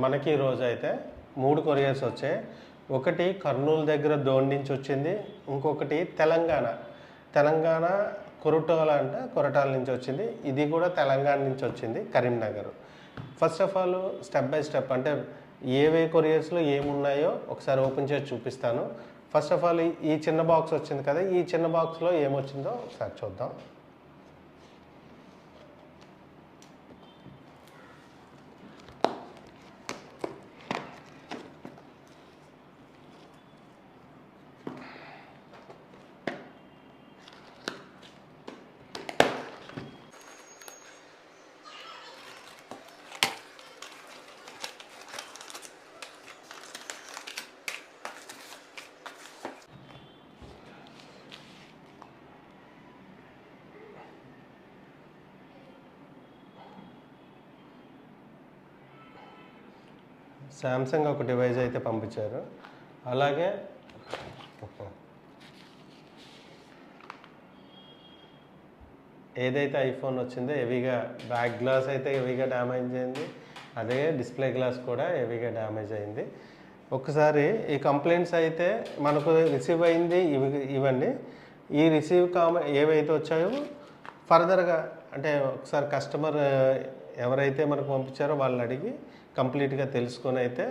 మనకి ఈరోజు అయితే 3 కొరియర్స్ వచ్చాయి. ఒకటి కర్నూలు దగ్గర దోండి నుంచి వచ్చింది. ఇంకొకటి తెలంగాణ కొరటాల నుంచి వచ్చింది. ఇది కూడా తెలంగాణ నుంచి వచ్చింది, Karimnagar. First of all step by step అంటే ఏవే కొరియర్స్లో ఏమున్నాయో ఒకసారి ఓపెన్ చేసి చూపిస్తాను. ఫస్ట్ ఆఫ్ ఆల్ ఈ చిన్న బాక్స్ వచ్చింది కదా, ఈ చిన్న బాక్స్లో ఏమొచ్చిందో ఒకసారి చూద్దాం. శాంసంగ్ ఒక డివైస్ అయితే పంపించారు. అలాగే ఏదైతే ఐఫోన్ వచ్చిందో హెవీగా బ్యాక్ గ్లాస్ అయితే హెవీగా డ్యామేజ్ అయింది. అదే డిస్ప్లే గ్లాస్ కూడా హెవీగా డ్యామేజ్ అయింది. ఒకసారి ఈ కంప్లైంట్స్ అయితే మనకు రిసీవ్ అయింది ఇవన్నీ. ఈ రిసీవ్ ఏవైతే వచ్చాయో ఫర్దర్గా అంటే ఒకసారి కస్టమర్ ఎవరైతే మనకు పంపించారో వాళ్ళని అడిగి కంప్లీట్గా తెలుసుకొని అయితే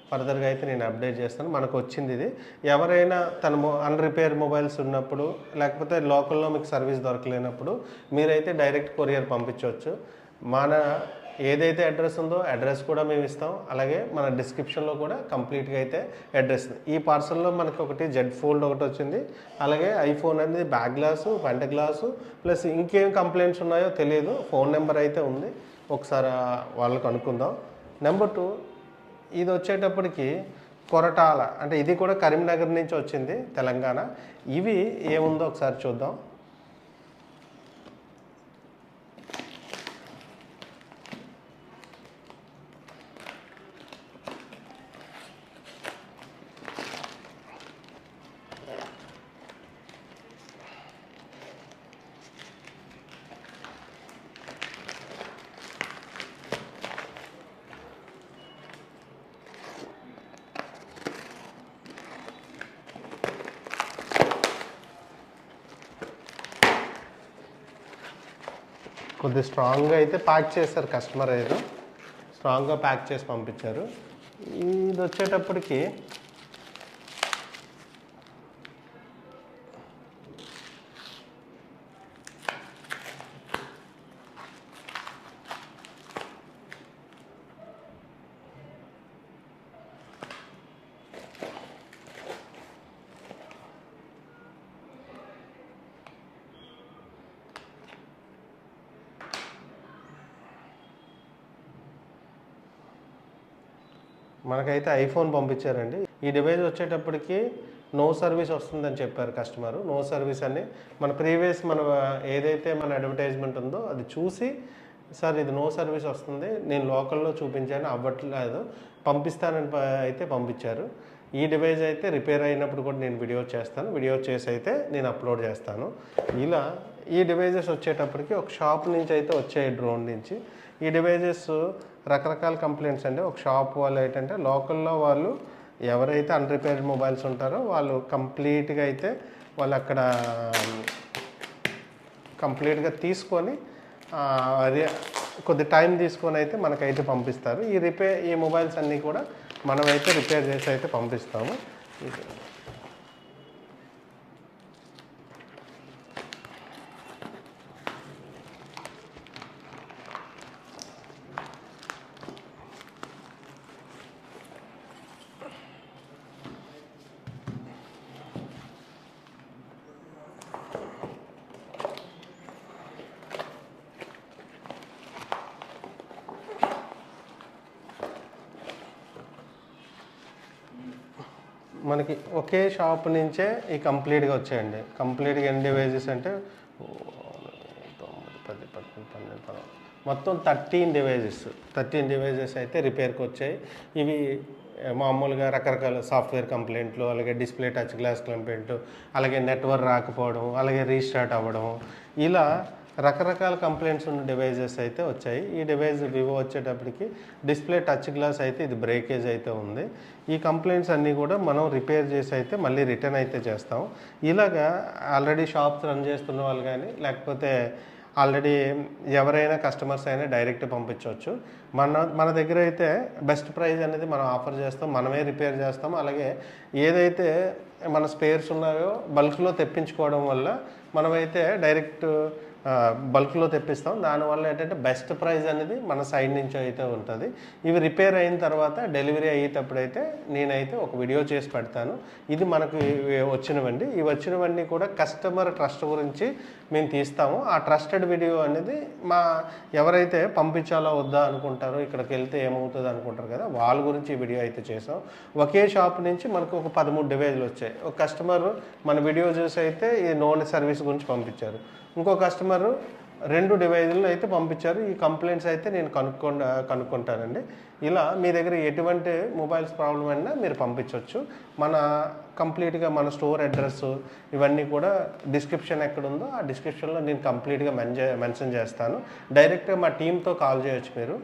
ఫర్దర్గా అయితే నేను అప్డేట్ చేస్తాను. మనకు వచ్చింది ఇది. ఎవరైనా తన అన్రిపేర్ మొబైల్స్ ఉన్నప్పుడు, లేకపోతే లోకల్లో మీకు సర్వీస్ దొరకలేనప్పుడు మీరైతే డైరెక్ట్ కొరియర్ పంపించవచ్చు. మన ఏదైతే అడ్రస్ ఉందో అడ్రస్ కూడా మేము ఇస్తాం. అలాగే మన డిస్క్రిప్షన్లో కూడా కంప్లీట్గా అయితే అడ్రస్. ఈ పార్సల్లో మనకు ఒకటి జెడ్ ఫోల్డ్ ఒకటి వచ్చింది. అలాగే ఐఫోన్ అనేది back glass, front glass, plus ఇంకేం కంప్లైంట్స్ ఉన్నాయో తెలియదు. ఫోన్ నెంబర్ అయితే ఉంది, ఒకసారి వాళ్ళకు అనుకుందాం. నెంబర్ 2, ఇది వచ్చేటప్పటికి కొరటాల, అంటే ఇది కూడా కరీంనగర్ నుంచి వచ్చింది, తెలంగాణ. ఇవి ఏముందో ఒకసారి చూద్దాం. కొద్దిగా స్ట్రాంగ్గా అయితే ప్యాక్ చేశారు కస్టమర్, ఏదో స్ట్రాంగ్గా ప్యాక్ చేసి పంపించారు. ఇది వచ్చేటప్పటికి మనకైతే ఐఫోన్ పంపించారండి. ఈ డివైస్ వచ్చేటప్పటికి నో సర్వీస్ వస్తుందని చెప్పారు కస్టమరు. నో సర్వీస్ అని మన ఏదైతే మన అడ్వర్టైజ్మెంట్ ఉందో అది చూసి, సార్ ఇది నో సర్వీస్ వస్తుంది, నేను లోకల్లో చూపించాను అవ్వట్లేదు, పంపిస్తానని అయితే పంపించారు. ఈ డివైస్ అయితే రిపేర్ అయినప్పుడు కూడా నేను వీడియో చేసి అయితే నేను అప్లోడ్ చేస్తాను. ఇలా ఈ డివైజెస్ వచ్చేటప్పటికి ఒక షాప్ నుంచి అయితే వచ్చాయి, డ్రోన్ నుంచి. ఈ డివైజెస్ రకరకాల కంప్లైంట్స్ అండి. ఒక షాప్ వాళ్ళు ఏంటంటే లోకల్లో వాళ్ళు ఎవరైతే అన్రిపేర్డ్ మొబైల్స్ ఉంటారో వాళ్ళు కంప్లీట్గా అయితే వాళ్ళు అక్కడ కంప్లీట్గా తీసుకొని అది కొద్ది టైం తీసుకొని అయితే మనకైతే పంపిస్తారు. ఈ మొబైల్స్ అన్నీ కూడా మనమైతే రిపేర్ చేసి అయితే పంపిస్తాము. మనకి ఒకే షాప్ నుంచే ఈ కంప్లీట్గా వచ్చాయండి. కంప్లీట్గా ఎన్ని డివైజెస్ అంటే 9, 10, 11, 12, మొత్తం 13 డివైజెస్ అయితే రిపేర్కి వచ్చాయి. ఇవి మామూలుగా రకరకాల సాఫ్ట్వేర్ కంప్లైంట్లు, అలాగే డిస్ప్లే టచ్ గ్లాస్ కంప్లైంట్లు, అలాగే నెట్వర్క్ రాకపోవడం, అలాగే రీస్టార్ట్ అవ్వడం, ఇలా రకరకాల కంప్లైంట్స్ ఉన్న డివైజెస్ అయితే వచ్చాయి. ఈ డివైస్ వివో వచ్చేటప్పటికి డిస్ప్లే టచ్ గ్లాస్ అయితే ఇది బ్రేకేజ్ అయితే ఉంది. ఈ కంప్లైంట్స్ అన్నీ కూడా మనం రిపేర్ చేసి అయితే మళ్ళీ రిటర్న్ అయితే చేస్తాం. ఇలాగా ఆల్రెడీ షాప్స్ రన్ చేస్తున్న వాళ్ళు కానీ లేకపోతే ఆల్రెడీ ఎవరైనా కస్టమర్స్ అయినా డైరెక్ట్ పంపించవచ్చు. మన దగ్గర అయితే బెస్ట్ ప్రైస్ అనేది మనం ఆఫర్ చేస్తాం, మనమే రిపేర్ చేస్తాం. అలాగే ఏదైతే మన స్పేర్స్ ఉన్నాయో బల్క్లో తెప్పించుకోవడం వల్ల మనమైతే డైరెక్ట్ బల్క్లో తెప్పిస్తాం. దానివల్ల ఏంటంటే బెస్ట్ ప్రైస్ అనేది మన సైడ్ నుంచి అయితే ఉంటుంది. ఇవి రిపేర్ అయిన తర్వాత డెలివరీ అయ్యేటప్పుడైతే నేనైతే ఒక వీడియో చేసి పెడతాను. ఇది మనకు వచ్చినవండి. ఇవి వచ్చినవన్నీ కూడా కస్టమర్ ట్రస్ట్ గురించి మేము తీస్తాము. ఆ ట్రస్టెడ్ వీడియో అనేది ఎవరైతే పంపించాలో వద్దా అనుకుంటారో, ఇక్కడికి వెళ్తే ఏమవుతుంది అనుకుంటారు కదా, వాళ్ళ గురించి ఈ వీడియో అయితే చేసాం. ఒకే షాప్ నుంచి మనకు ఒక 13 డివైజులు వచ్చాయి. ఒక కస్టమర్ మన వీడియో చూసి అయితే ఈ నోన్ సర్వీస్ గురించి పంపించారు. ఇంకో కస్టమరు 2 డివైజులను అయితే పంపించారు. ఈ కంప్లైంట్స్ అయితే నేను కనుక్కుంటానండి. ఇలా మీ దగ్గర ఎటువంటి మొబైల్స్ ప్రాబ్లం అయినా మీరు పంపించవచ్చు. కంప్లీట్గా మన స్టోర్ అడ్రస్ ఇవన్నీ కూడా డిస్క్రిప్షన్ ఎక్కడుందో ఆ డిస్క్రిప్షన్లో నేను కంప్లీట్గా మెన్షన్ చేస్తాను. డైరెక్ట్గా మా టీంతో కాల్ చేయొచ్చు మీరు.